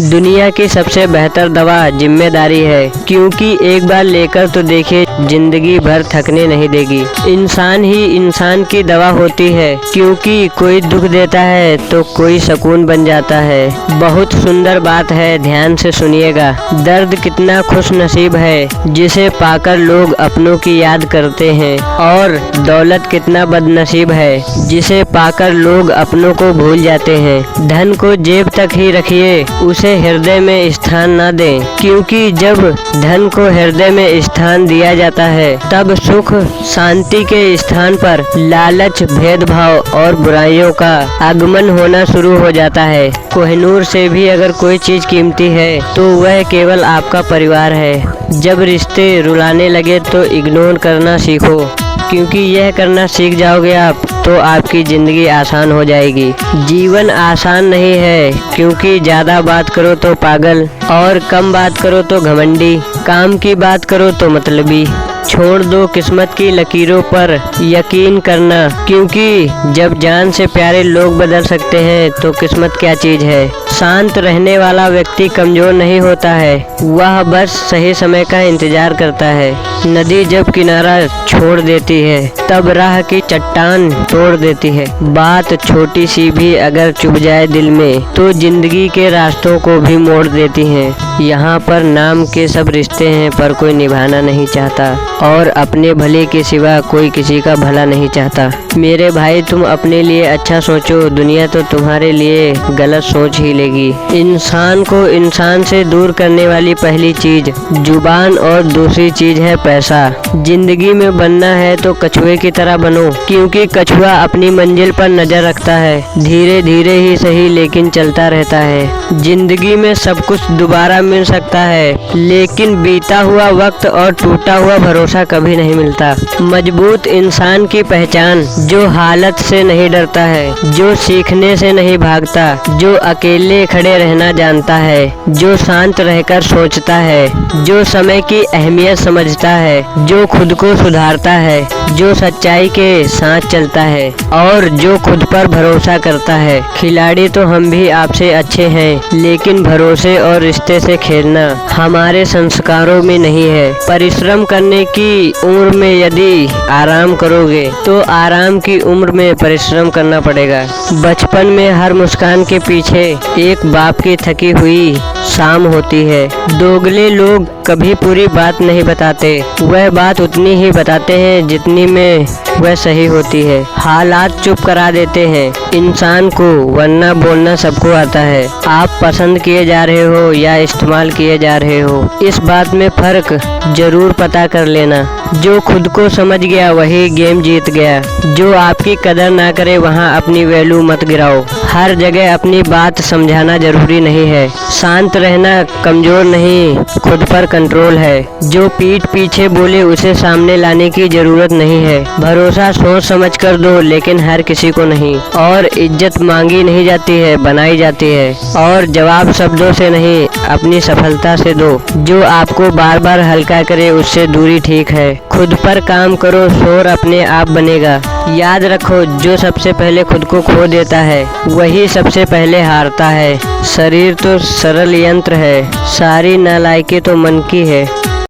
दुनिया की सबसे बेहतर दवा जिम्मेदारी है, क्योंकि एक बार लेकर तो देखिए जिंदगी भर थकने नहीं देगी। इंसान ही इंसान की दवा होती है, क्योंकि कोई दुख देता है तो कोई सुकून बन जाता है। बहुत सुंदर बात है, ध्यान से सुनिएगा। दर्द कितना खुश नसीब है जिसे पाकर लोग अपनों की याद करते हैं, और दौलत कितना बदनसीब है जिसे पाकर लोग अपनों को भूल जाते हैं। धन को जेब तक ही रखिए, उसे हृदय में स्थान न दें, क्योंकि जब धन को हृदय में स्थान दिया जाता है तब सुख शांति के स्थान पर लालच, भेदभाव और बुराइयों का आगमन होना शुरू हो जाता है। कोहिनूर से भी अगर कोई चीज कीमती है तो वह केवल आपका परिवार है। जब रिश्ते रुलाने लगे तो इग्नोर करना सीखो, क्योंकि यह करना सीख जाओगे आप तो आपकी ज़िंदगी आसान हो जाएगी। जीवन आसान नहीं है, क्योंकि ज़्यादा बात करो तो पागल और कम बात करो तो घमंडी, काम की बात करो तो मतलबी। छोड़ दो किस्मत की लकीरों पर यकीन करना, क्योंकि जब जान से प्यारे लोग बदल सकते हैं तो किस्मत क्या चीज़ है। शांत रहने वाला व्यक्ति कमज़ोर नहीं होता है, वह बस सही समय का इंतजार करता है। नदी जब किनारा छोड़ देती है तब राह की चट्टान तोड़ देती है। बात छोटी सी भी अगर चुभ जाए दिल में तो जिंदगी के रास्तों को भी मोड़ देती है। यहाँ पर नाम के सब रिश्ते हैं, पर कोई निभाना नहीं चाहता, और अपने भले के सिवा कोई किसी का भला नहीं चाहता। मेरे भाई, तुम अपने लिए अच्छा सोचो, दुनिया तो तुम्हारे लिए गलत सोच ही लेगी। इंसान को इंसान से दूर करने वाली पहली चीज जुबान और दूसरी चीज है पैसा। जिंदगी में बनना है तो कछुए की तरह बनो, क्योंकि कछुआ अपनी मंजिल पर नजर रखता है, धीरे धीरे ही सही लेकिन चलता रहता है। जिंदगी में सब कुछ दोबारा मिल सकता है, लेकिन बीता हुआ वक्त और टूटा हुआ भरोसा कभी नहीं मिलता। मजबूत इंसान की पहचान जो हालत से नहीं डरता है, जो सीखने से नहीं भागता, जो अकेले खड़े रहना जानता है, जो शांत रहकर सोचता है, जो समय की अहमियत समझता है, जो खुद को सुधारता है, जो सच्चाई के साथ चलता है और जो खुद पर भरोसा करता है। खिलाड़ी तो हम भी आपसे अच्छे हैं, लेकिन भरोसे और रिश्ते से खेलना हमारे संस्कारों में नहीं है। परिश्रम करने की उम्र में यदि आराम करोगे तो आराम की उम्र में परिश्रम करना पड़ेगा। बचपन में हर मुस्कान के पीछे एक बाप की थकी हुई शाम होती है। दोगले लोग कभी पूरी बात नहीं बताते, वह बात उतनी ही बताते हैं जितनी में वह सही होती है। हालात चुप करा देते हैं इंसान को, वरना बोलना सबको आता है। आप पसंद किए जा रहे हो या इस्तेमाल किए जा रहे हो, इस बात में फर्क जरूर पता कर लेना। जो खुद को समझ गया वही गेम जीत गया। जो आपकी कदर ना करे वहाँ अपनी वैल्यू मत गिराओ। हर जगह अपनी बात समझाना जरूरी नहीं है। शांत रहना कमजोर नहीं, खुद पर कंट्रोल है। जो पीठ पीछे बोले उसे सामने लाने की जरूरत नहीं है। भरोसा सोच समझ कर दो, लेकिन हर किसी को नहीं। और इज्जत मांगी नहीं जाती है, बनाई जाती है। और जवाब शब्दों से नहीं, अपनी सफलता से दो। जो आपको बार बार हल्का करे उससे दूरी ठीक है। खुद पर काम करो, शोर अपने आप बनेगा। याद रखो, जो सबसे पहले खुद को खो देता है वही सबसे पहले हारता है। शरीर तो सरल यंत्र है, सारी नालायकी तो मन की है।